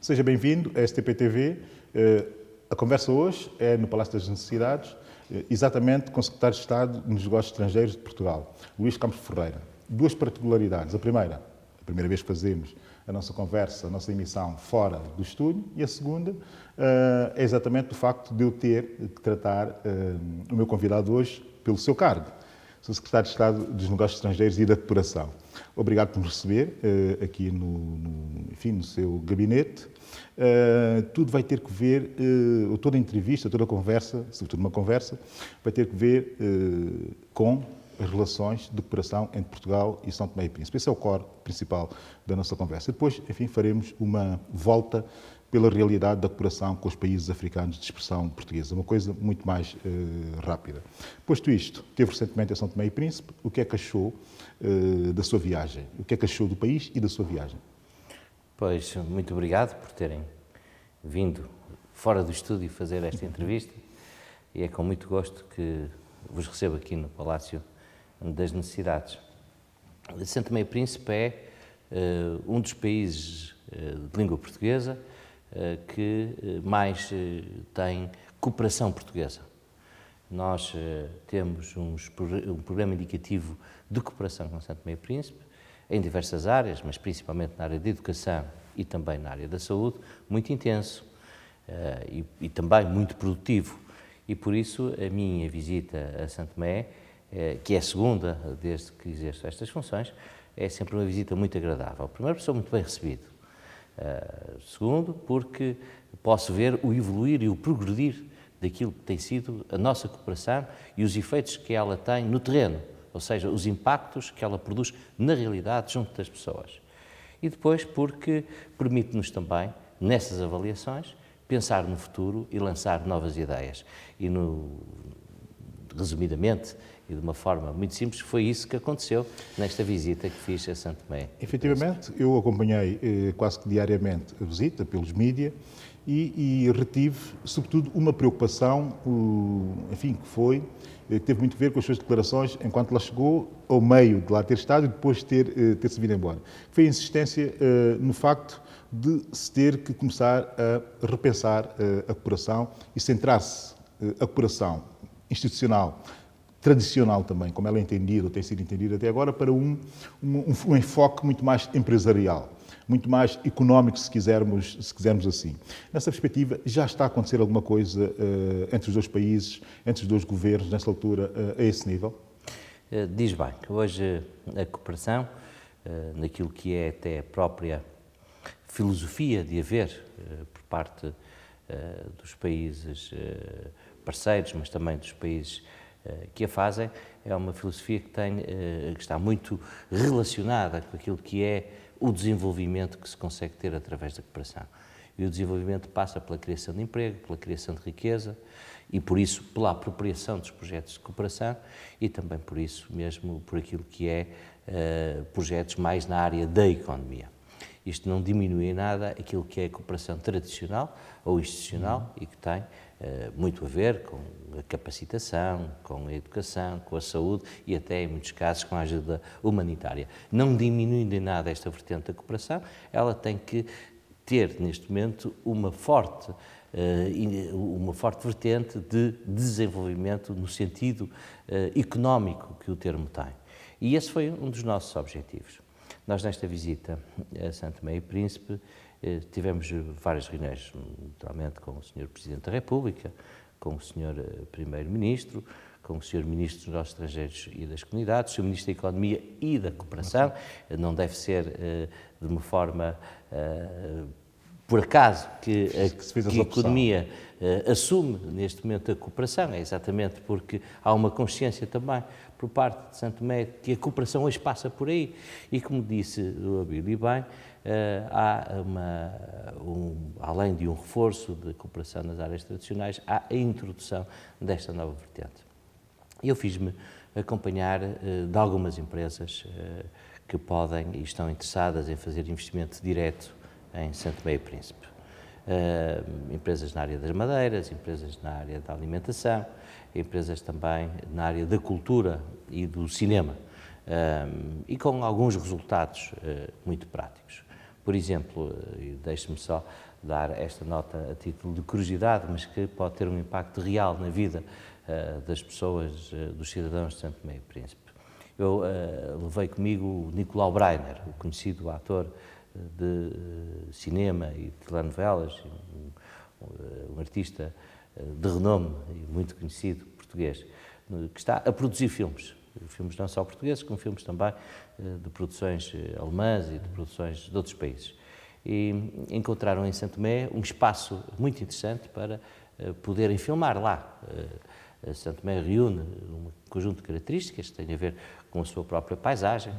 Seja bem-vindo à STP-TV. A conversa hoje é no Palácio das Necessidades, exatamente com o Secretário de Estado nos Negócios Estrangeiros de Portugal, Luís Campos Ferreira. Duas particularidades. A primeira vez que fazemos a nossa conversa, a nossa emissão fora do estúdio, e a segunda é exatamente o facto de eu ter que tratar o meu convidado hoje pelo seu cargo. Sou Secretário de Estado dos Negócios Estrangeiros e da Cooperação. Obrigado por me receber aqui no seu gabinete. Tudo vai ter que ver, toda a entrevista, toda a conversa, sobretudo uma conversa, vai ter que ver com as relações de cooperação entre Portugal e São Tomé e Príncipe. Esse é o core principal da nossa conversa. Depois, enfim, faremos uma volta pela realidade da cooperação com os países africanos de expressão portuguesa, uma coisa muito mais rápida. Posto isto, esteve recentemente em São Tomé e Príncipe, o que é que achou da sua viagem? O que é que achou do país e da sua viagem? Pois, muito obrigado por terem vindo fora do estúdio fazer esta entrevista, e é com muito gosto que vos recebo aqui no Palácio das Necessidades. São Tomé e Príncipe é um dos países de língua portuguesa que mais tem cooperação portuguesa. Nós temos um programa indicativo de cooperação com São Tomé e Príncipe, em diversas áreas, mas principalmente na área da educação e também na área da saúde, muito intenso e também muito produtivo. E por isso a minha visita a São Tomé, que é a segunda desde que exerço estas funções, é sempre uma visita muito agradável. Primeiro, sou muito bem recebido. Segundo, porque posso ver o evoluir e o progredir daquilo que tem sido a nossa cooperação e os efeitos que ela tem no terreno, ou seja, os impactos que ela produz na realidade junto das pessoas. E depois porque permite-nos também, nessas avaliações, pensar no futuro e lançar novas ideias. E, resumidamente, e de uma forma muito simples, foi isso que aconteceu nesta visita que fiz a São Tomé. Efetivamente, eu acompanhei quase que diariamente a visita pelos mídias e retive, sobretudo, uma preocupação, enfim, que teve muito a ver com as suas declarações enquanto ela chegou ao meio de lá ter estado e depois ter-se vindo embora. Foi a insistência no facto de se ter que começar a repensar a cooperação e centrar-se a cooperação institucional, tradicional também, como ela é entendida, ou tem sido entendida até agora, para um enfoque muito mais empresarial, muito mais económico, se quisermos assim. Nessa perspectiva, já está a acontecer alguma coisa entre os dois países, entre os dois governos, nessa altura, a esse nível? Diz bem, hoje a cooperação, naquilo que é até a própria filosofia de haver por parte dos países parceiros, mas também dos países que a fazem, é uma filosofia que está muito relacionada com aquilo que é o desenvolvimento que se consegue ter através da cooperação. E o desenvolvimento passa pela criação de emprego, pela criação de riqueza e, por isso, pela apropriação dos projetos de cooperação e também, por isso mesmo, por aquilo que é projetos mais na área da economia. Isto não diminui em nada aquilo que é a cooperação tradicional ou institucional e que tem muito a ver com a capacitação, com a educação, com a saúde e até, em muitos casos, com a ajuda humanitária. Não diminuindo em nada esta vertente da cooperação, ela tem que ter, neste momento, uma forte vertente de desenvolvimento no sentido económico que o termo tem. E esse foi um dos nossos objetivos. Nós, nesta visita a São Tomé e Príncipe, tivemos várias reuniões, naturalmente, com o Sr. Presidente da República, com o Sr. Primeiro-Ministro, com o Sr. Ministro dos Negócios Estrangeiros e das Comunidades, o Sr. Ministro da Economia e da Cooperação. Não deve ser de uma forma por acaso que a economia assume neste momento a cooperação, é exatamente porque há uma consciência também por parte de São Tomé que a cooperação hoje passa por aí e, como disse o Abílio bem, além de um reforço da cooperação nas áreas tradicionais, há a introdução desta nova vertente. Eu fiz-me acompanhar de algumas empresas que podem e estão interessadas em fazer investimento direto em São Tomé e Príncipe. Empresas na área das madeiras, empresas na área da alimentação, empresas também na área da cultura e do cinema, e com alguns resultados muito práticos. Por exemplo, deixe-me só dar esta nota a título de curiosidade, mas que pode ter um impacto real na vida das pessoas, dos cidadãos de Santo Tomé e Príncipe. Eu levei comigo o Nicolau Breiner, o conhecido ator de cinema e de telenovelas, um artista de renome e muito conhecido português, que está a produzir filmes não só portugueses, como filmes também de produções alemãs e de produções de outros países. E encontraram em Santo Tomé um espaço muito interessante para poderem filmar lá. Santo Tomé reúne um conjunto de características que têm a ver com a sua própria paisagem,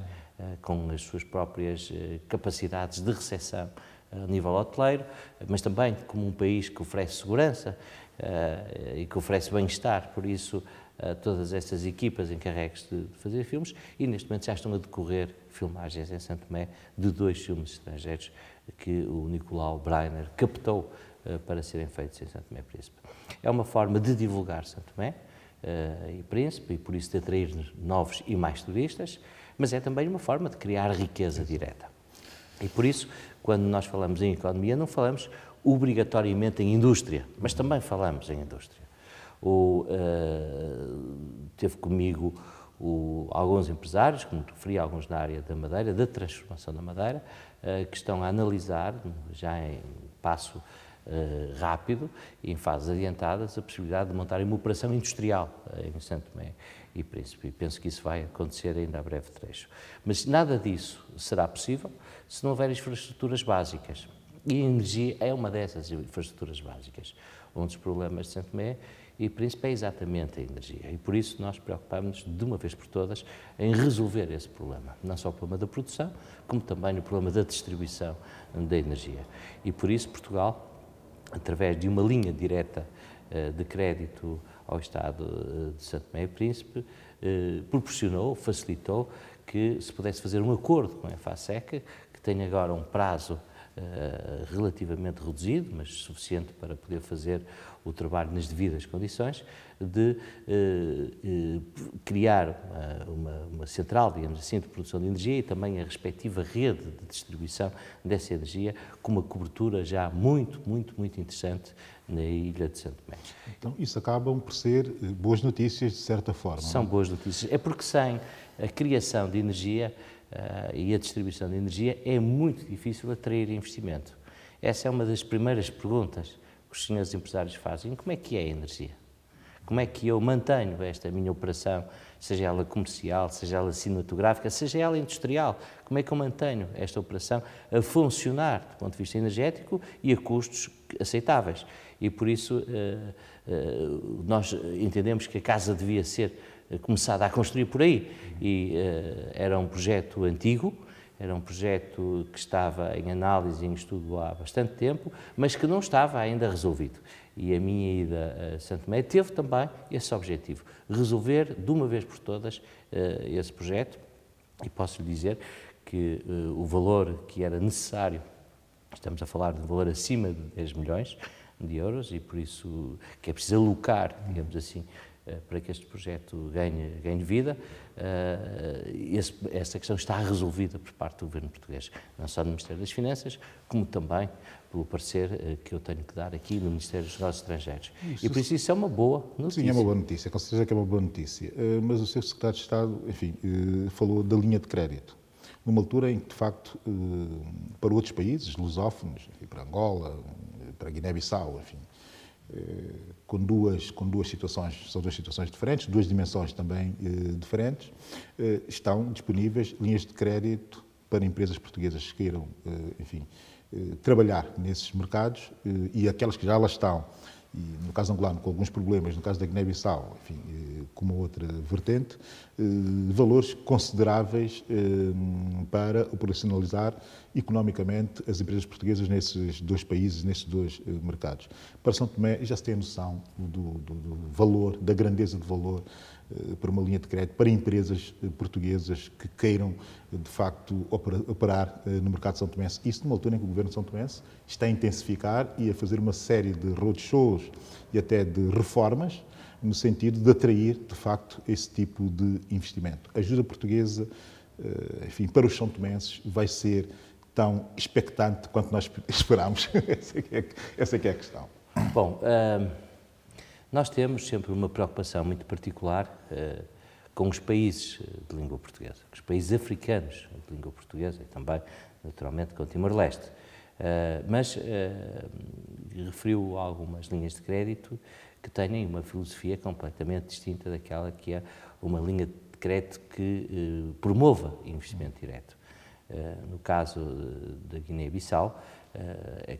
com as suas próprias capacidades de recepção a nível hoteleiro, mas também como um país que oferece segurança e que oferece bem-estar. Por isso, todas estas equipas encarregues de fazer filmes, e neste momento já estão a decorrer filmagens em Santo Tomé de 2 filmes estrangeiros que o Nicolau Breiner captou para serem feitos em Santo Tomé e Príncipe. É uma forma de divulgar Santo Tomé e Príncipe, e por isso de atrair novos e mais turistas, mas é também uma forma de criar riqueza direta. E por isso, quando nós falamos em economia, não falamos obrigatoriamente em indústria, mas também falamos em indústria. Teve comigo alguns empresários, como referi, alguns na área da madeira, da transformação da madeira, que estão a analisar, já em passo rápido e em fases adiantadas, a possibilidade de montarem uma operação industrial em Santo Tomé e Príncipe. E penso que isso vai acontecer ainda a breve trecho. Mas nada disso será possível se não houver infraestruturas básicas. E a energia é uma dessas infraestruturas básicas. Um dos problemas de Santo Tomé e Príncipe é exatamente a energia. E por isso nós preocupamos-nos de uma vez por todas em resolver esse problema. Não só o problema da produção, como também o problema da distribuição da energia. E por isso Portugal, através de uma linha direta de crédito ao Estado de Santo Tomé e Príncipe, proporcionou, facilitou que se pudesse fazer um acordo com a EFASEC, que tem agora um prazo relativamente reduzido, mas suficiente para poder fazer o trabalho nas devidas condições, de criar uma central, digamos assim, de produção de energia e também a respectiva rede de distribuição dessa energia, com uma cobertura já muito interessante na ilha de Santo Tomé. Então, isso acabam por ser boas notícias, de certa forma. São boas notícias. É porque sem a criação de energia e a distribuição de energia é muito difícil atrair investimento. Essa é uma das primeiras perguntas que os senhores empresários fazem. Como é que é a energia? Como é que eu mantenho esta minha operação, seja ela comercial, seja ela cinematográfica, seja ela industrial? Como é que eu mantenho esta operação a funcionar do ponto de vista energético e a custos aceitáveis? E por isso nós entendemos que a casa devia ser começada a construir por aí. E era um projeto antigo, era um projeto que estava em análise e em estudo há bastante tempo, mas que não estava ainda resolvido. E a minha ida a Santo Tomé teve também esse objetivo, resolver de uma vez por todas esse projeto, e posso lhe dizer que o valor que era necessário, estamos a falar de um valor acima de 10 milhões de euros, e por isso que é preciso alocar, digamos assim, para que este projeto ganhe vida. Esta questão está resolvida por parte do Governo português, não só no Ministério das Finanças, como também pelo parecer que eu tenho que dar aqui no Ministério dos Negócios Estrangeiros. Isso, e por isso é uma boa notícia. Sim, é uma boa notícia, com certeza que é uma boa notícia. Mas o Sr. Secretário de Estado, enfim, falou da linha de crédito, numa altura em que, de facto, para outros países lusófonos, enfim, para Angola, para Guiné-Bissau, enfim, com duas situações, são duas situações diferentes, duas dimensões também diferentes, estão disponíveis linhas de crédito para empresas portuguesas que queiram, enfim, trabalhar nesses mercados, e aquelas que já lá estão, e no caso angolano com alguns problemas, no caso da Guiné-Bissau, enfim, com uma outra vertente, valores consideráveis para operacionalizar economicamente as empresas portuguesas nesses dois países, nesses dois mercados. Para São Tomé já se tem a noção do valor, da grandeza de valor para uma linha de crédito para empresas portuguesas que queiram, de facto, operar no mercado de São Tomense. Isso numa altura em que o Governo de São Tomense está a intensificar e a fazer uma série de roadshows e até de reformas no sentido de atrair, de facto, esse tipo de investimento. A ajuda portuguesa, enfim, para os são tomenses vai ser tão expectante quanto nós esperámos? Essa é que é a questão. Bom, nós temos sempre uma preocupação muito particular com os países de língua portuguesa, com os países africanos de língua portuguesa e também, naturalmente, com Timor-Leste. Mas referiu algumas linhas de crédito que têm uma filosofia completamente distinta daquela que é uma linha de crédito que promova investimento direto. No caso da Guiné-Bissau,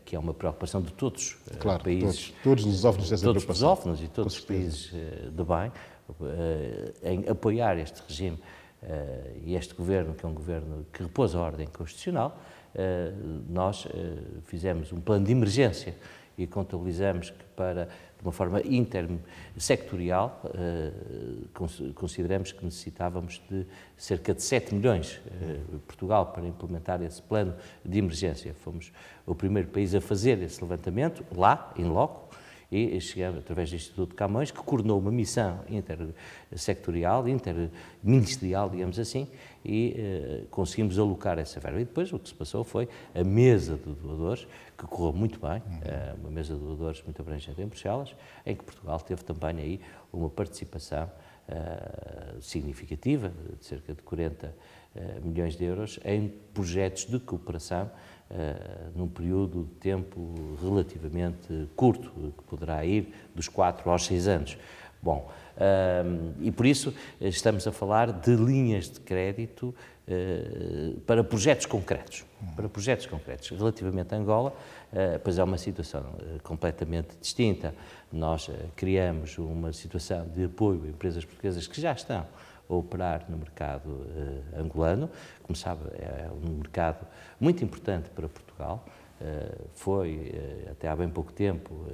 que é uma preocupação de todos os países, todos os lusófonos dessa todos os preocupação. lusófonos e todos os países de bem, em apoiar este regime e este governo, que é um governo que repousa a ordem constitucional. Nós fizemos um plano de emergência e contabilizamos que de uma forma intersectorial, consideramos que necessitávamos de cerca de 7 milhões Portugal para implementar esse plano de emergência. Fomos o primeiro país a fazer esse levantamento, lá, in loco, e chegamos através do Instituto de Camões, que coordenou uma missão intersectorial, interministerial, digamos assim, e conseguimos alocar essa verba. E depois o que se passou foi a mesa de doadores, que correu muito bem, uma mesa de doadores muito abrangente em Bruxelas, em que Portugal teve também aí uma participação significativa, de cerca de 40 milhões de euros, em projetos de cooperação num período de tempo relativamente curto, que poderá ir dos 4 aos 6 anos. Bom, e por isso estamos a falar de linhas de crédito para projetos concretos. Relativamente a Angola, pois é uma situação completamente distinta. Nós criamos uma situação de apoio a empresas portuguesas que já estão a operar no mercado angolano. Como sabe, é um mercado muito importante para Portugal. Foi, até há bem pouco tempo,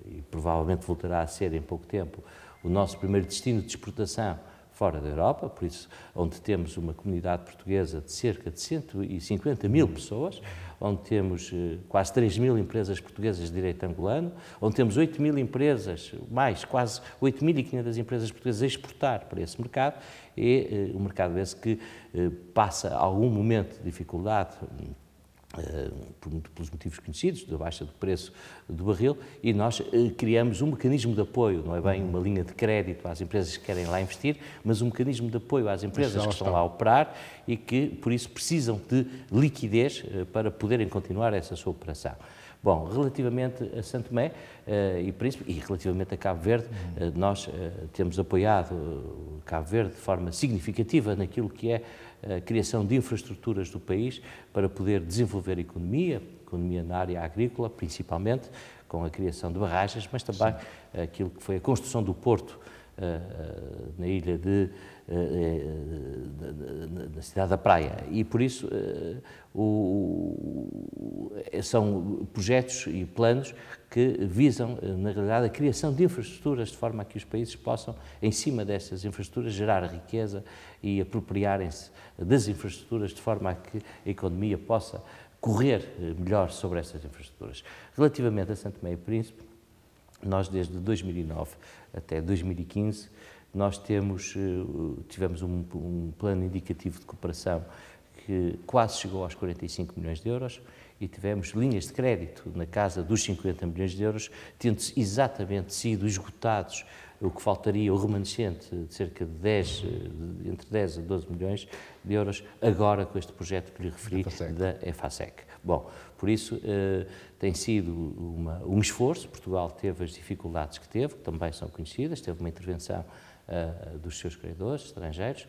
e provavelmente voltará a ser em pouco tempo, o nosso primeiro destino de exportação fora da Europa, por isso, onde temos uma comunidade portuguesa de cerca de 150 mil pessoas, onde temos quase 3 mil empresas portuguesas de direito angolano, onde temos 8 mil empresas, mais quase 8.500 empresas portuguesas a exportar para esse mercado, e o mercado esse que passa algum momento de dificuldade, pelos motivos conhecidos, da baixa do preço do barril, e nós criamos um mecanismo de apoio, não é bem uma linha de crédito às empresas que querem lá investir, mas um mecanismo de apoio às empresas que estão lá a operar e que, por isso, precisam de liquidez para poderem continuar essa sua operação. Bom, relativamente a Santo Tomé e Príncipe, e relativamente a Cabo Verde, nós temos apoiado Cabo Verde de forma significativa naquilo que é a criação de infraestruturas do país para poder desenvolver a economia na área agrícola, principalmente, com a criação de barragens, mas também aquilo que foi a construção do porto na ilha na cidade da Praia. E, por isso, são projetos e planos que visam, na realidade, a criação de infraestruturas de forma a que os países possam, em cima dessas infraestruturas, gerar riqueza e apropriarem-se das infraestruturas de forma a que a economia possa correr melhor sobre essas infraestruturas. Relativamente a Santo Tomé e Príncipe, nós desde 2009 até 2015, nós tivemos um plano indicativo de cooperação que quase chegou aos 45 milhões de euros e tivemos linhas de crédito na casa dos 50 milhões de euros, tendo exatamente sido esgotados o que faltaria, o remanescente, de cerca de entre 10 a 12 milhões de euros, agora com este projeto que lhe referi da EFASEC. Bom, por isso tem sido um esforço. Portugal teve as dificuldades que teve, que também são conhecidas, teve uma intervenção dos seus credores estrangeiros.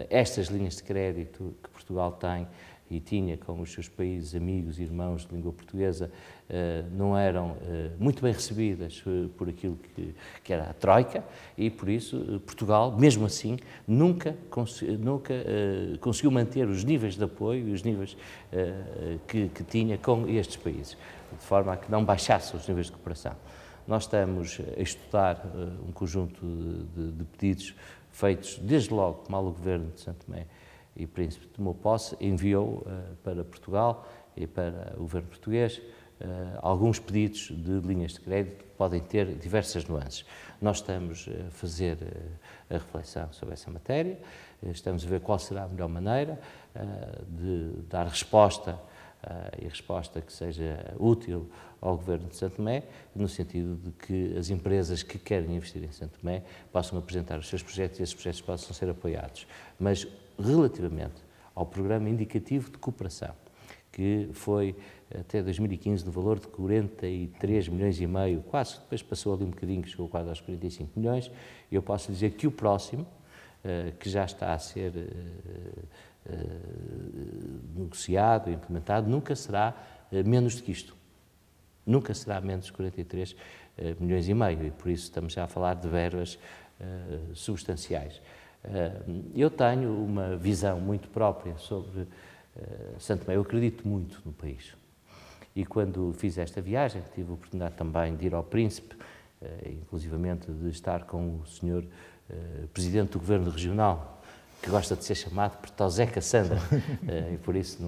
Estas linhas de crédito que Portugal tem e tinha com os seus países amigos e irmãos de língua portuguesa não eram muito bem recebidas por aquilo que era a Troika, e por isso Portugal, mesmo assim, nunca conseguiu manter os níveis de apoio e os níveis que tinha com estes países, de forma a que não baixasse os níveis de cooperação. Nós estamos a estudar um conjunto de pedidos feitos desde logo, mal o Governo de Santo Tomé e Príncipe tomou posse, enviou para Portugal e para o governo português alguns pedidos de linhas de crédito podem ter diversas nuances. Nós estamos a fazer a reflexão sobre essa matéria, estamos a ver qual será a melhor maneira de dar resposta e resposta que seja útil ao Governo de Santo Tomé, no sentido de que as empresas que querem investir em Santo Tomé possam apresentar os seus projetos e esses projetos possam ser apoiados. Mas, relativamente ao Programa Indicativo de Cooperação, que foi até 2015 no valor de 43 milhões e meio, quase, depois passou ali um bocadinho, chegou quase aos 45 milhões, eu posso dizer que o próximo, que já está a ser negociado e implementado, nunca será menos do que isto. Nunca será menos de 43 milhões e meio, e por isso estamos já a falar de verbas substanciais. Eu tenho uma visão muito própria sobre Santo Tomé. Eu acredito muito no país. E quando fiz esta viagem, tive a oportunidade também de ir ao Príncipe, inclusivamente de estar com o senhor Presidente do Governo Regional, que gosta de ser chamado por Tosé Cassandra, e por isso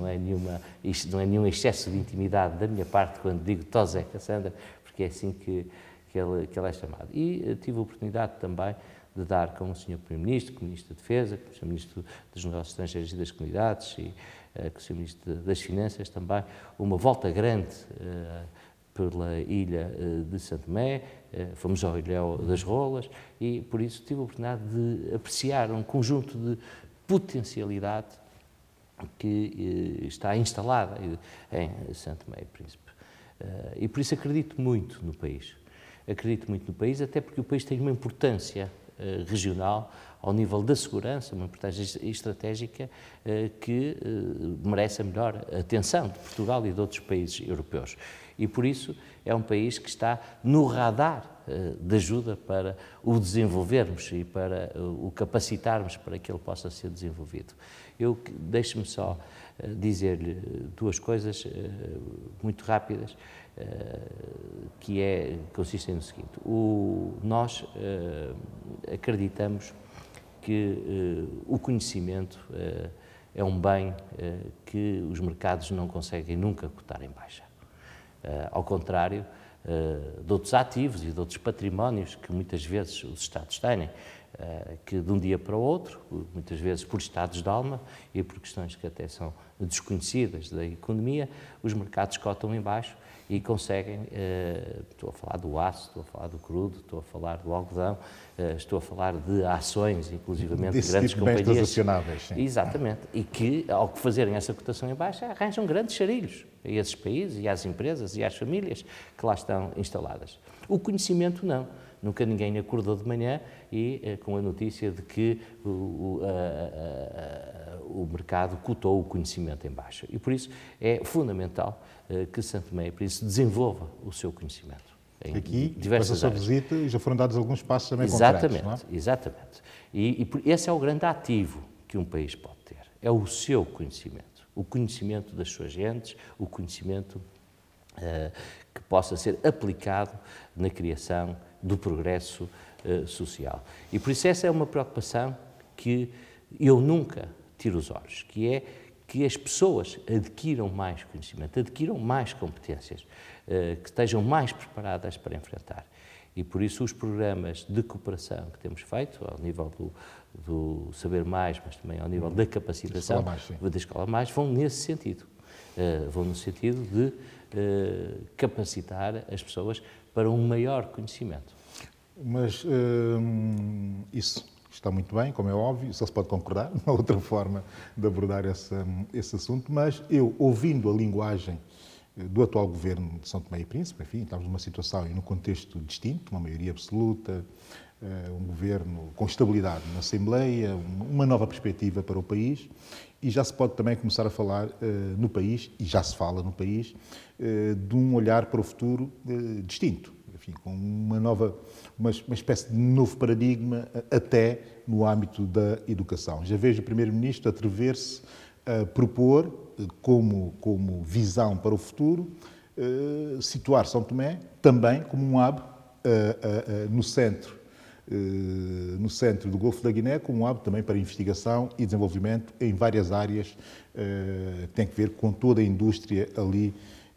isto não é nenhum excesso de intimidade da minha parte quando digo Tosé Cassandra, porque é assim que ele é chamado. E tive a oportunidade também de dar com o Sr. Primeiro-Ministro, com o Ministro da Defesa, com o Sr. Ministro dos Negócios Estrangeiros e das Comunidades e com o Sr. Ministro das Finanças também, uma volta grande pela ilha de Santo Tomé, fomos ao Ilhéu das Rolas e por isso tive a oportunidade de apreciar um conjunto de potencialidade que está instalada em Santo Tomé e Príncipe. E por isso acredito muito no país. Acredito muito no país, até porque o país tem uma importância regional ao nível da segurança, uma importância estratégica que merece a melhor atenção de Portugal e de outros países europeus. E por isso é um país que está no radar de ajuda para o desenvolvermos e para o capacitarmos para que ele possa ser desenvolvido. Deixe-me só dizer-lhe duas coisas muito rápidas, que consistem no seguinte. Nós acreditamos que o conhecimento é um bem que os mercados não conseguem nunca cotar em baixa. Ao contrário de outros ativos e de outros patrimónios que muitas vezes os Estados têm, que de um dia para o outro, muitas vezes por estados de alma e por questões que até são desconhecidas da economia, os mercados cotam em baixo e conseguem, estou a falar do aço, estou a falar do crudo, estou a falar do algodão, estou a falar de ações, inclusivamente de grandes tipo companhias. De bens transacionáveis, sim. Exatamente, e que, ao que fazerem essa cotação em baixa, arranjam grandes charilhos a esses países e às empresas e às famílias que lá estão instaladas. O conhecimento não. Nunca ninguém acordou de manhã e com a notícia de que o mercado cotou o conhecimento em baixa. E por isso é fundamental que Santo Tomé e Príncipe desenvolva o seu conhecimento. Aqui, depois da sua visita, já foram dados alguns passos também concretos, não é? Exatamente. E esse é o grande ativo que um país pode ter. É o seu conhecimento. O conhecimento das suas gentes, o conhecimento que possa ser aplicado na criação do progresso social. E por isso essa é uma preocupação que eu nunca tiro os olhos, que é que as pessoas adquiram mais conhecimento, adquiram mais competências, que estejam mais preparadas para enfrentar. E por isso os programas de cooperação que temos feito, ao nível do saber mais, mas também ao nível da capacitação da Escola Mais, vão nesse sentido. Vão no sentido de capacitar as pessoas para um maior conhecimento. Mas isso está muito bem, como é óbvio, só se pode concordar, não há outra forma de abordar esse assunto, mas eu, ouvindo a linguagem do atual governo de São Tomé e Príncipe, enfim, estamos numa situação e num contexto distinto, uma maioria absoluta, um governo com estabilidade na Assembleia, uma nova perspectiva para o país, e já se pode também começar a falar no país, e já se fala no país, de um olhar para o futuro distinto, enfim, com uma espécie de novo paradigma até no âmbito da educação. Já vejo o Primeiro-Ministro atrever-se a propor, como visão para o futuro, situar São Tomé também como um hub no centro do Golfo da Guiné, como um hub também para investigação e desenvolvimento em várias áreas que têm a ver com toda a indústria ali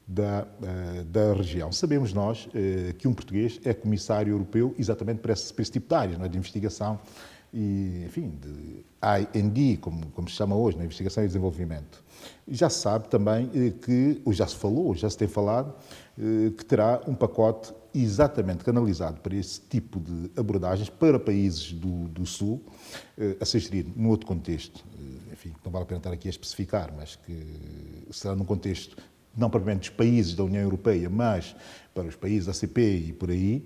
da região. Sabemos nós que um português é comissário europeu exatamente para esse tipo de áreas, não é? De investigação e, enfim, de R&D, como se chama hoje, na investigação e desenvolvimento. Já se sabe também que, ou já se falou, ou já se tem falado, que terá um pacote exatamente canalizado para esse tipo de abordagens para países do Sul, a ser gerido num outro contexto, enfim, não vale a pena estar aqui a especificar, mas que será num contexto não propriamente dos países da União Europeia, mas para os países da ACP e por aí.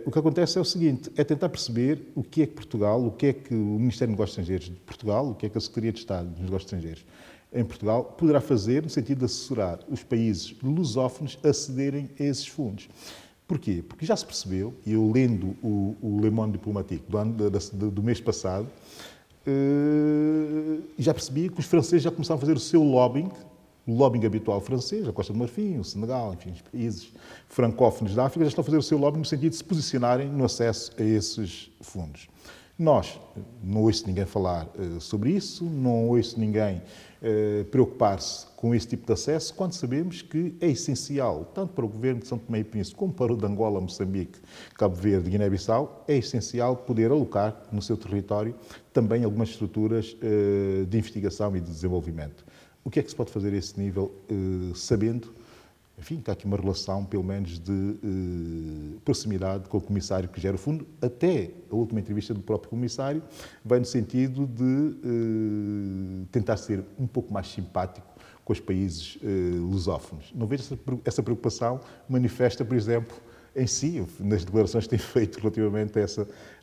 O que acontece é o seguinte, é tentar perceber o que é que Portugal, o que é que o Ministério dos Negócios Estrangeiros de Portugal, o que é que a Secretaria de Estado dos Negócios Estrangeiros em Portugal poderá fazer no sentido de assessorar os países lusófonos a acederem a esses fundos. Porquê? Porque já se percebeu, e eu lendo o Le Monde Diplomatique do mês passado, já percebi que os franceses já começaram a fazer o seu lobbying, o lobbying habitual francês, a Costa do Marfim, o Senegal, enfim, os países francófonos da África já estão a fazer o seu lobbying no sentido de se posicionarem no acesso a esses fundos. Nós, não ouço ninguém falar sobre isso, não ouço ninguém preocupar-se com esse tipo de acesso, quando sabemos que é essencial, tanto para o governo de São Tomé e Príncipe, como para o de Angola, Moçambique, Cabo Verde e Guiné-Bissau, é essencial poder alocar no seu território também algumas estruturas de investigação e de desenvolvimento. O que é que se pode fazer a esse nível, sabendo, enfim, que há aqui uma relação, pelo menos, de proximidade com o comissário que gera o fundo? Até a última entrevista do próprio comissário vai no sentido de tentar ser um pouco mais simpático com os países lusófonos. Não vejo essa preocupação manifesta, por exemplo, em si, nas declarações que tem feito relativamente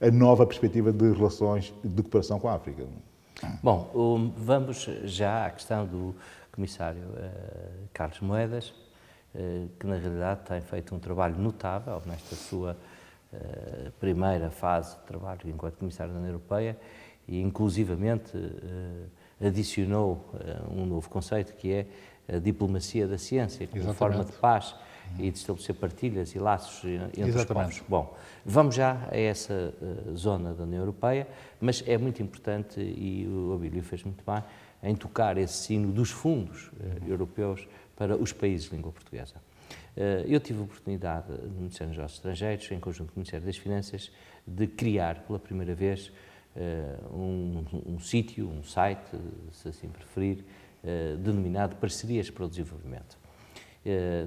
a nova perspectiva de relações de cooperação com a África. Bom, vamos já à questão do comissário Carlos Moedas, que na realidade tem feito um trabalho notável nesta sua primeira fase de trabalho enquanto comissário da União Europeia e inclusivamente adicionou um novo conceito que é a diplomacia da ciência, como forma de paz e de estabelecer partilhas e laços entre os povos. Bom, vamos já a essa zona da União Europeia, mas é muito importante, e o Abílio fez muito bem, em tocar esse sino dos fundos europeus para os países de língua portuguesa. Eu tive a oportunidade, no Ministério dos Negócios Estrangeiros, em conjunto com o Ministério das Finanças, de criar pela primeira vez um sítio, um site, se assim preferir, denominado Parcerias para o Desenvolvimento.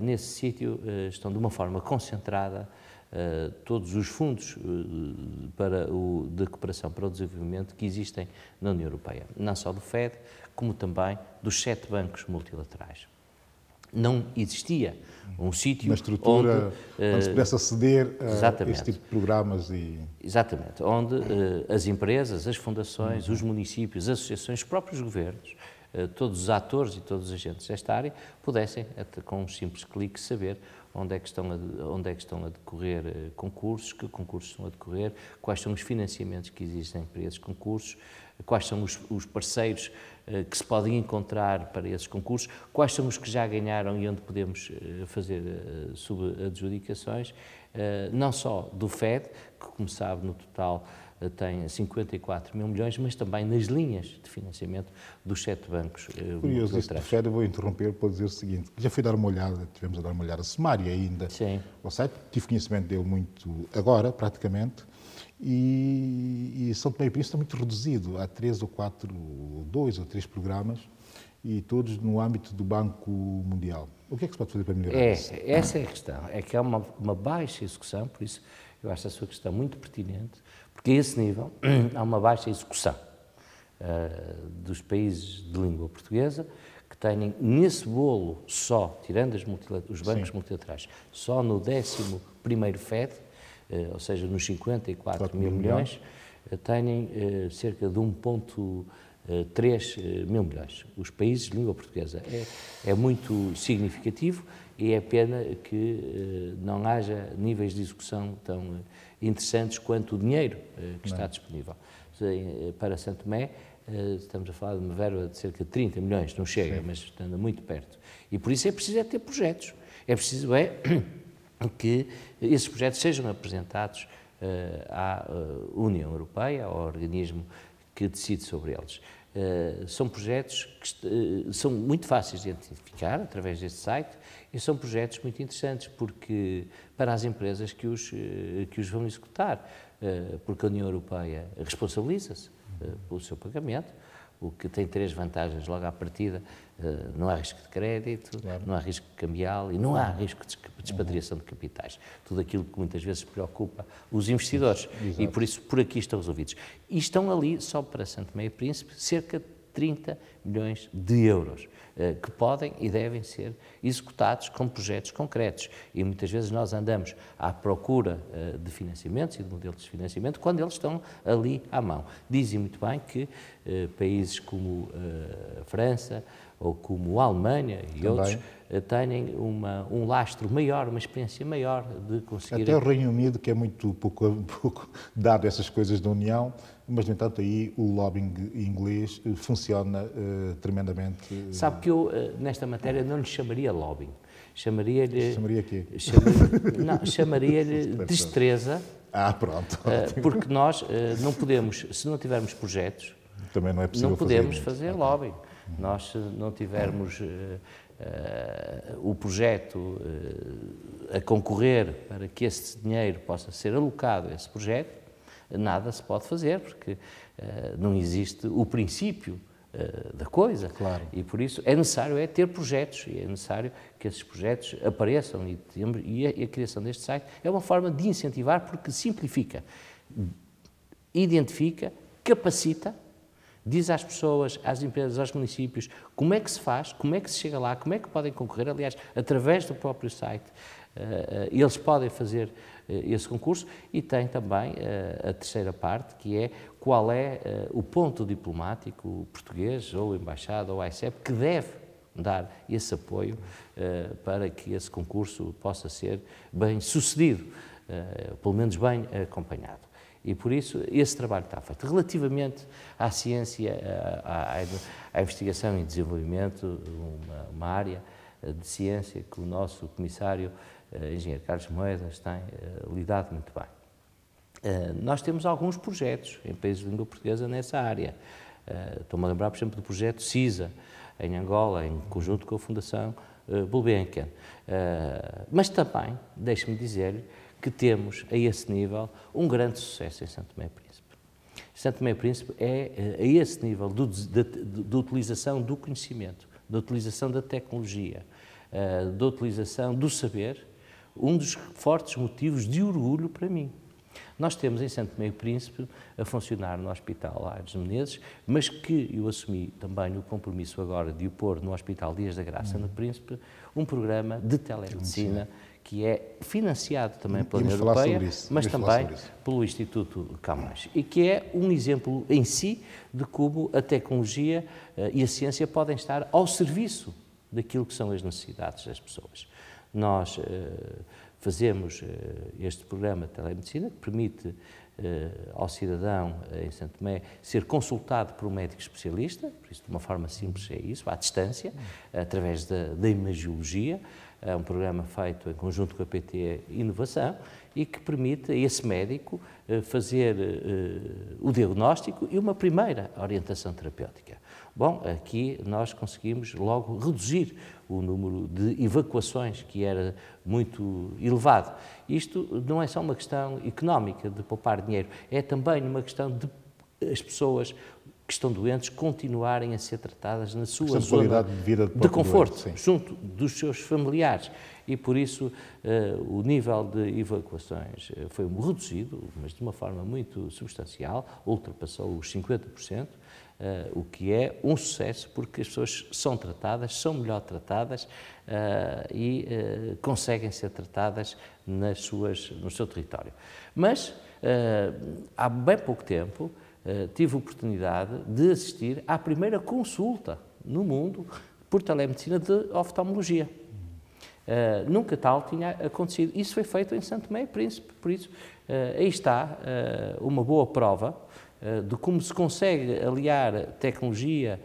Nesse sítio estão de uma forma concentrada todos os fundos de cooperação para o desenvolvimento que existem na União Europeia, não só do FED, como também dos 7 bancos multilaterais. Não existia um sítio uma estrutura onde se pudesse aceder a este tipo de programas Exatamente, onde as empresas, as fundações, os municípios, as associações, os próprios governos, todos os atores e todos os agentes desta área pudessem, com um simples clique, saber onde é que estão a decorrer concursos, que concursos estão a decorrer, quais são os financiamentos que existem para esses concursos, quais são os parceiros que se podem encontrar para esses concursos, quais são os que já ganharam e onde podemos fazer subadjudicações, não só do FED, que, como sabe, no total tem 54 mil milhões, mas também nas linhas de financiamento dos 7 bancos curioso, isto do FED, eu vou interromper para dizer o seguinte, já fui dar uma olhada, tivemos a dar uma olhada sumária ainda ao site, tive conhecimento dele muito agora, praticamente, e São Tomé e Príncipe está muito reduzido, há 3 ou 4, 2 ou 3 programas, e todos no âmbito do Banco Mundial. O que é que se pode fazer para melhorar isso? Essa é a questão, é que há uma baixa execução, por isso eu acho a sua questão muito pertinente, porque a esse nível há uma baixa execução dos países de língua portuguesa que têm nesse bolo só, tirando os bancos multilaterais, só no 11º FED, ou seja, nos 54 mil milhões, têm cerca de 1,3 mil milhões. Os países de língua portuguesa é muito significativo e é pena que não haja níveis de execução tão interessantes quanto o dinheiro que está disponível. Para São Tomé, estamos a falar de uma verba de cerca de 30 milhões, não chega, mas estando muito perto. E por isso é preciso ter projetos. É preciso que esses projetos sejam apresentados à União Europeia, ao organismo que decide sobre eles. São projetos que são muito fáceis de identificar através deste site e são projetos muito interessantes porque para as empresas que os vão executar, porque a União Europeia responsabiliza-se pelo seu pagamento, o que tem 3 vantagens logo à partida: não há risco de crédito, claro, não há risco cambial e não há risco de expatriação de capitais. Tudo aquilo que muitas vezes preocupa os investidores. Exato. E por isso por aqui estão resolvidos. E estão ali, só para Santo Tomé e Príncipe, cerca de 30 milhões de euros, que podem e devem ser executados com projetos concretos. E muitas vezes nós andamos à procura de financiamentos e de modelos de financiamento quando eles estão ali à mão. Dizem muito bem que países como a França ou como a Alemanha e também outros têm um lastro maior, uma experiência maior de conseguir... Até o Reino Unido, que é muito pouco dado essas coisas da União, mas, no entanto, aí o lobbying inglês funciona tremendamente... Sabe que eu, nesta matéria, não lhe chamaria lobbying. Chamaria-lhe... Chamaria quê? Chamaria-lhe destreza. Pronto. Porque nós não podemos, se não tivermos projetos, também não é possível não podemos fazer lobbying. Nós, se não tivermos o projeto a concorrer para que esse dinheiro possa ser alocado a esse projeto, nada se pode fazer, porque não existe o princípio da coisa. Claro. E por isso é necessário ter projetos, e é necessário que esses projetos apareçam, e a criação deste site é uma forma de incentivar, porque simplifica, identifica, capacita, diz às pessoas, às empresas, aos municípios, como é que se faz, como é que se chega lá, como é que podem concorrer. Aliás, através do próprio site, eles podem fazer esse concurso. E tem também a terceira parte, que é qual é o ponto diplomático português, ou embaixada, ou AICEP, que deve dar esse apoio para que esse concurso possa ser bem sucedido, pelo menos bem acompanhado. E, por isso, esse trabalho está feito. Relativamente à ciência, à investigação e desenvolvimento, uma área de ciência que o nosso comissário, engenheiro Carlos Moedas, tem lidado muito bem. Nós temos alguns projetos em países de língua portuguesa nessa área. Estou-me a lembrar, por exemplo, do projeto CISA, em Angola, em conjunto com a Fundação Gulbenkian. Mas também, deixe-me dizer-lhe, que temos, a esse nível, um grande sucesso em Santo Tomé e Príncipe. Santo Tomé e Príncipe é, a esse nível, de utilização do conhecimento, da utilização da tecnologia, da utilização do saber, um dos fortes motivos de orgulho para mim. Nós temos em Santo Tomé e Príncipe a funcionar no Hospital Aires de Menezes, mas que eu assumi também o compromisso agora de o pôr no Hospital Dias da Graça, no Príncipe, um programa de telemedicina, que é financiado também pela União Europeia, mas também pelo Instituto Camões, e que é um exemplo em si de como a tecnologia e a ciência podem estar ao serviço daquilo que são as necessidades das pessoas. Nós fazemos este programa de telemedicina que permite ao cidadão em Santo Tomé ser consultado por um médico especialista, por isso de uma forma simples é isso, à distância, através da imagiologia. É um programa feito em conjunto com a PT Inovação e que permite a esse médico fazer o diagnóstico e uma primeira orientação terapêutica. Bom, aqui nós conseguimos logo reduzir o número de evacuações, que era muito elevado. Isto não é só uma questão económica de poupar dinheiro, é também uma questão de as pessoas que estão doentes continuarem a ser tratadas na sua zona de vida de conforto, doente, junto dos seus familiares. E, por isso, o nível de evacuações foi reduzido, mas de uma forma muito substancial, ultrapassou os 50%, o que é um sucesso, porque as pessoas são tratadas, são melhor tratadas e conseguem ser tratadas no seu território. Mas, há bem pouco tempo, tive a oportunidade de assistir à primeira consulta no mundo por telemedicina de oftalmologia. Nunca tal tinha acontecido. Isso foi feito em Santo Tomé e Príncipe, por isso aí está uma boa prova de como se consegue aliar tecnologia,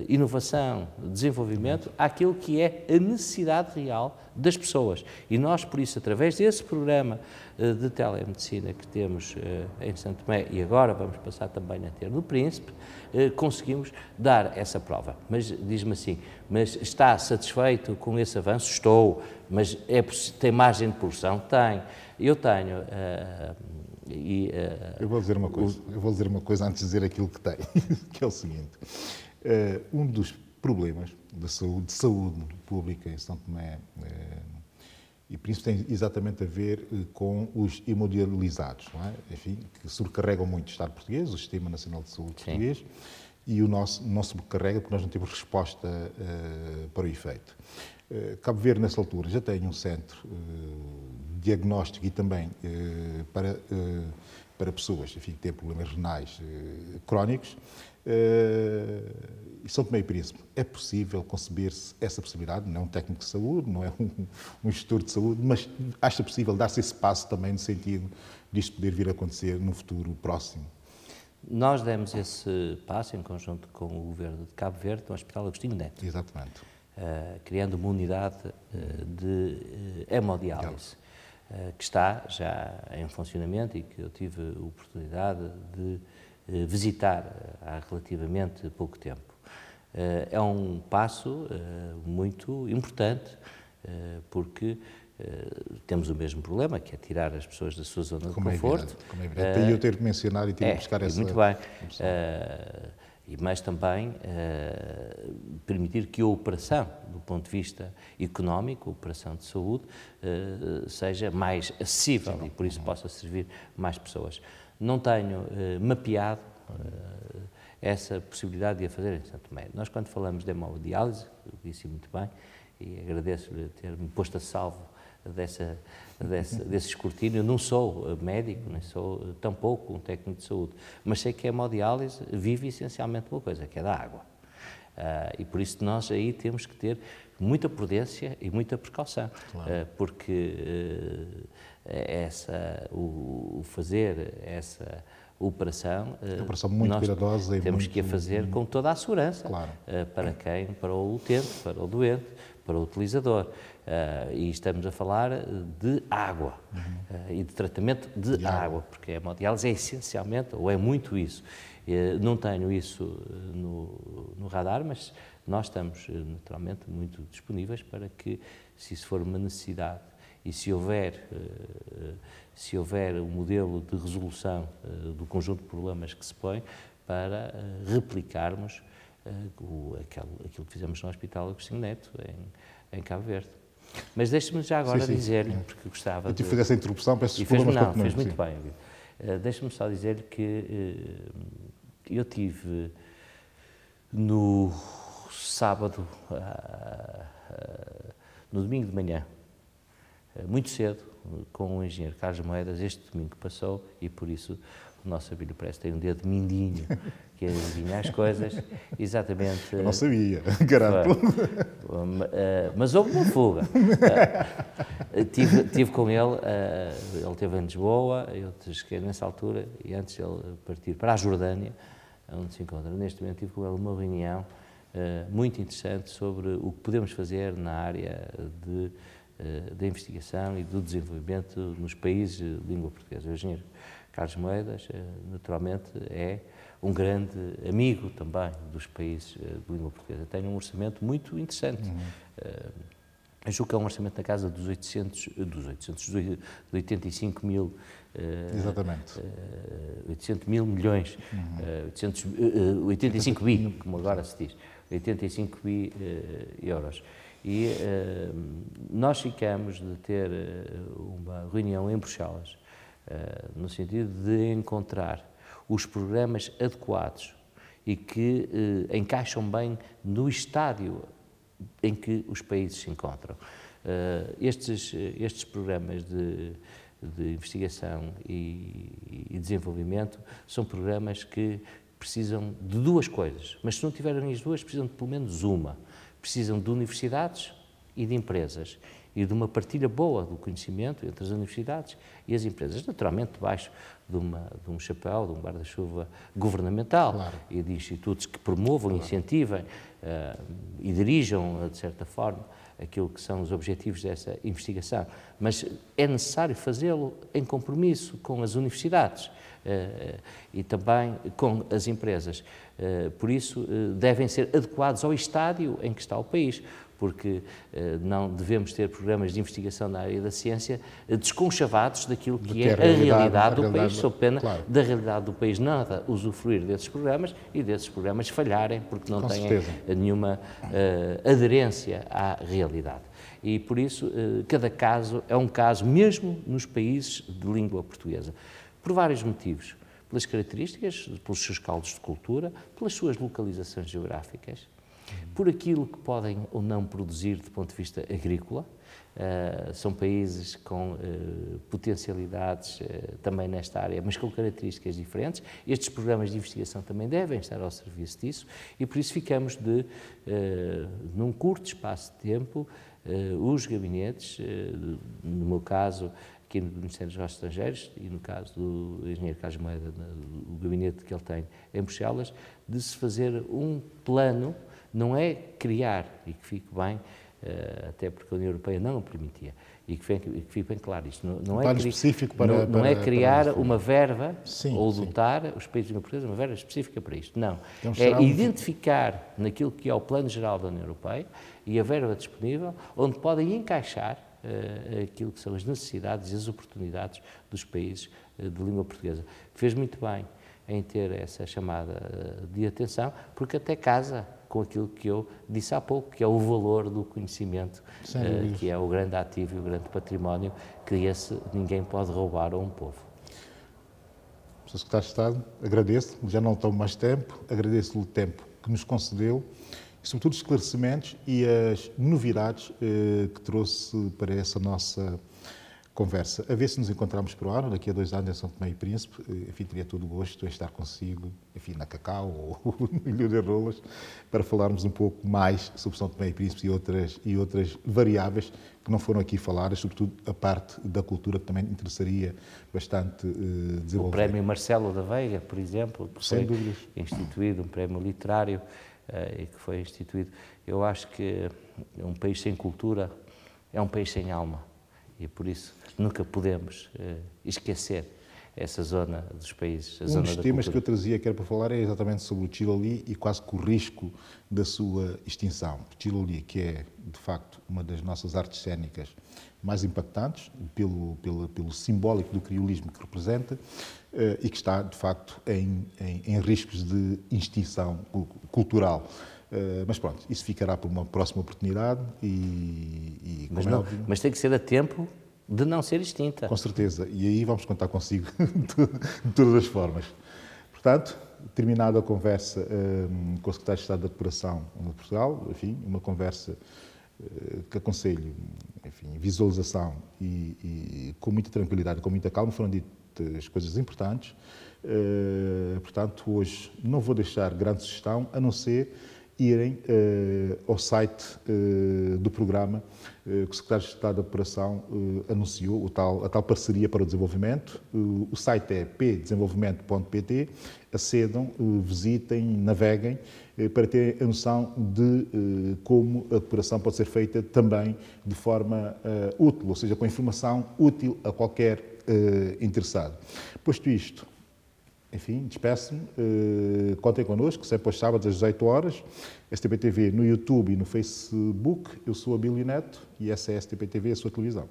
inovação, desenvolvimento, àquilo que é a necessidade real das pessoas. E nós, por isso, através desse programa de telemedicina que temos em Santo Tomé, e agora vamos passar também a ter no Príncipe, conseguimos dar essa prova. Mas diz-me assim, mas está satisfeito com esse avanço? Estou, mas tem margem de progressão? Tem. Eu tenho... eu vou dizer uma coisa antes de dizer aquilo que tem, que é o seguinte. Um dos problemas de saúde pública em São Tomé e Príncipe tem exatamente a ver com os hemodializados, não é? Enfim, que sobrecarregam muito o Estado português, o Sistema Nacional de Saúde português, e o nosso não sobrecarrega porque nós não temos resposta para o efeito. Cabo Verde, nessa altura, já tem um centro diagnóstico e também para pessoas, enfim, que têm problemas renais crónicos. E São Tomé e Príncipe, é possível conceber-se essa possibilidade? Não é um técnico de saúde, não é um gestor de saúde, mas acha possível dar-se esse passo também no sentido disto poder vir a acontecer no futuro próximo? Nós demos esse passo em conjunto com o Governo de Cabo Verde no Hospital Agostinho Neto. Exatamente. Criando uma unidade de hemodiálise, que está já em funcionamento e que eu tive a oportunidade de visitar há relativamente pouco tempo. É um passo muito importante, porque temos o mesmo problema, que é tirar as pessoas da sua zona de conforto. Como é evidente. Daí eu ter de mencionar e ter de buscar essa... Muito bem. Mas também permitir que a operação, do ponto de vista económico, a operação de saúde, seja mais acessível e por isso possa servir mais pessoas. Não tenho mapeado essa possibilidade de a fazer em Santo Tomé. Nós, quando falamos de hemodiálise, eu disse muito bem, e agradeço-lhe ter-me posto a salvo desse escrutínio. Eu não sou médico, nem sou tampouco um técnico de saúde, mas sei que a hemodiálise vive essencialmente uma coisa, que é da água. E por isso nós aí temos que ter muita prudência e muita precaução, claro. Porque fazer essa operação, muito cuidadosa e temos que a fazer com toda a segurança, claro. Para o utente, para o doente, para o utilizador. E estamos a falar de água e de tratamento de água, porque a hemodiálise é essencialmente, ou é muito isso. Não tenho isso no radar, mas nós estamos naturalmente muito disponíveis para que, se isso for uma necessidade e se houver um modelo de resolução do conjunto de problemas que se põe, para replicarmos aquilo que fizemos no Hospital Agostinho Neto, em Cabo Verde. Mas deixe-me já agora dizer-lhe, porque gostava de... Eu tive que fazer essa interrupção, peço desculpas. Fez muito bem. Deixe-me só dizer-lhe que eu tive no sábado, no domingo de manhã, muito cedo, com o engenheiro Carlos Moedas, este domingo que passou, e por isso o nosso Abílio Prestes tem um dedo mindinho, que adivinha as coisas, exatamente... Eu não sabia, garanto. Mas houve uma fuga. Tive com ele, ele esteve em Lisboa, eu cheguei nessa altura, e antes de ele partir para a Jordânia, onde se encontra neste momento, tive com ele uma reunião muito interessante sobre o que podemos fazer na área da investigação e do desenvolvimento nos países de língua portuguesa. O engenheiro Carlos Moedas, naturalmente, é um grande amigo também dos países de língua portuguesa. Tem um orçamento muito interessante. Eu julgo que é um orçamento na casa dos 85 mil... Exatamente. 800 mil milhões, 85 bi, como agora se diz, 85 bi euros. E nós ficamos de ter uma reunião em Bruxelas, no sentido de encontrar os programas adequados e que encaixam bem no estádio em que os países se encontram. Estes programas de investigação e desenvolvimento são programas que precisam de duas coisas, mas se não tiverem as duas, precisam de pelo menos uma. Precisam de universidades e de empresas. e de uma partilha boa do conhecimento entre as universidades e as empresas, naturalmente debaixo de um chapéu, de um guarda-chuva governamental, claro, e de institutos que promovam, claro, incentivem e dirijam, de certa forma, aquilo que são os objetivos dessa investigação. Mas é necessário fazê-lo em compromisso com as universidades e também com as empresas. Por isso, devem ser adequados ao estádio em que está o país, porque não devemos ter programas de investigação na área da ciência desconchavados daquilo que é a realidade do país, sob pena, claro, da realidade do país nada usufruir desses programas e desses programas falharem porque não têm nenhuma aderência à realidade. E, por isso, cada caso é um caso, mesmo nos países de língua portuguesa, por vários motivos. Pelas características, pelos seus caldos de cultura, pelas suas localizações geográficas, por aquilo que podem ou não produzir do ponto de vista agrícola. São países com potencialidades também nesta área, mas com características diferentes. Estes programas de investigação também devem estar ao serviço disso e por isso ficamos de, num curto espaço de tempo, os gabinetes, no meu caso, aqui no Ministério dos Negócios Estrangeiros e no caso do engenheiro Carlos Moeda, o gabinete que ele tem em Bruxelas, de se fazer um plano. Não é criar, e que fique bem, até porque a União Europeia não o permitia, e que fique bem claro isto, não é criar uma verba, sim, ou dotar os países de União uma verba específica para isto, não. Então, é identificar naquilo que é o Plano Geral da União Europeia e a verba disponível, onde podem encaixar aquilo que são as necessidades e as oportunidades dos países de língua portuguesa. Fez muito bem em ter essa chamada de atenção, porque até casa com aquilo que eu disse há pouco, que é o valor do conhecimento, que é o grande ativo e o grande património, que esse ninguém pode roubar a um povo. Sr. Secretário de Estado, agradeço, já não tomo mais tempo, agradeço-lhe o tempo que nos concedeu, e sobretudo os esclarecimentos e as novidades que trouxe para essa nossa conversa. A ver se nos encontramos por ano, daqui a 2 anos em São Tomé e Príncipe. Enfim, teria todo o gosto em estar consigo, enfim, na Cacau ou no Ilha de Rolas, para falarmos um pouco mais sobre São Tomé e Príncipe e outras variáveis que não foram aqui faladas, sobretudo a parte da cultura, que também interessaria bastante desenvolver. O Prémio Marcelo da Veiga, por exemplo, que foi instituído, um prémio literário, e que foi instituído. Eu acho que um país sem cultura é um país sem alma. E por isso nunca podemos esquecer essa zona dos países, a zona da cultura. Um dos temas que eu trazia que era para falar é exatamente sobre o Txiloli e quase que o risco da sua extinção. O Txiloli, que é, de facto, uma das nossas artes cênicas mais impactantes, pelo simbólico do criolismo que representa, e que está, de facto, em riscos de extinção cultural. Mas pronto, isso ficará por uma próxima oportunidade mas tem que ser a tempo de não ser extinta. Com certeza, e aí vamos contar consigo de todas as formas. Portanto, terminada a conversa com o Secretário de Estado da Cooperação de Portugal, enfim, uma conversa que aconselho, enfim, visualização e com muita tranquilidade, com muita calma, foram ditas coisas importantes. Portanto, hoje não vou deixar grande sugestão, a não ser irem ao site do programa que o Secretário de Estado da Cooperação anunciou, a tal parceria para o desenvolvimento. O site é pdesenvolvimento.pt. Acedam, visitem, naveguem, para terem a noção de como a cooperação pode ser feita também de forma útil, ou seja, com informação útil a qualquer interessado. Posto isto, enfim, despeço-me, contem connosco, sempre aos sábados às 18 horas, STP-TV no YouTube e no Facebook. Eu sou Abílio Neto e essa é a STP-TV, a sua televisão.